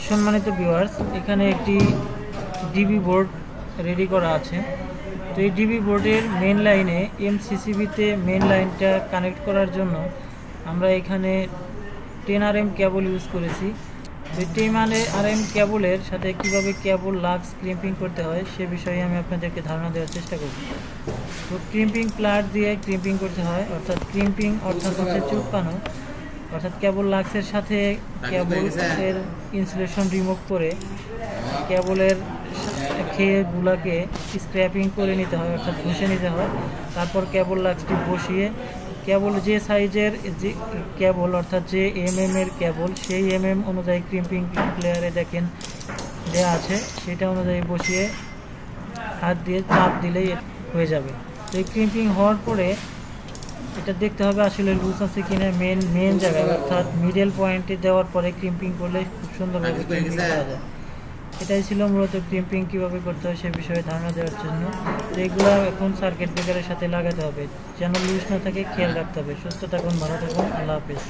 সম্মানিত ভিউয়ার্স, এখানে একটি ডিবি বোর্ড রেডি করা আছে। তো এই ডিবি বোর্ডের মেন লাইনে এমসিসিবিতে মেন লাইনটা কানেক্ট করার জন্য আমরা এখানে 10 RM কেবল ইউজ করেছি। তো 10 RM কেবলের সাথে কিভাবে কেবল লাক্স ক্রিম্পিং করতে হয় সে বিষয়ে আমি আপনাদেরকে ধারণা দেওয়ার চেষ্টা করব। তো ক্রিম্পিং প্লাট দিয়ে ক্রিম্পিং করতে হয়, অর্থাৎ ক্রিম্পিং অর্থাৎ হচ্ছে চুপকানো, অর্থাৎ কেবল লাক্সের সাথে কেবলের ইনসুলেশন রিমুভ করে কেবলের খেয়েগুলোকে স্ক্র্যাপিং করে নিতে হয়, অর্থাৎ ঘষে নিতে হয়। তারপর কেবল লাক্সটি বসিয়ে কেবল যে সাইজের যে কেবল অর্থাৎ যে এর কেবল সেই অনুযায়ী ক্রিম্পিং প্লেয়ারে দেখেন দেওয়া আছে, সেটা অনুযায়ী বসিয়ে হাত দিয়ে চাপ দিলেই হয়ে যাবে। তো এই ক্রিম্পিং হওয়ার পরে এটা দেখতে হবে আসলে লুজ আছে কিনা মেন জায়গায়, অর্থাৎ মিডল পয়েন্টে দেওয়ার পরে ক্রিম্পিং করলে খুব সুন্দরভাবে ক্রিম্পিং করা যায়। এটাই ছিল মূলত ক্রিম্পিং কীভাবে করতে হয় সে বিষয়ে ধারণা দেওয়ার জন্য। তো এগুলো এখন সার্কিট ব্রেকারের সাথে লাগাতে হবে, যেন লুজ না থাকে খেয়াল রাখতে হবে। সুস্থ থাকুন, ভালো থাকুন, আল্লাহ হাফেজ।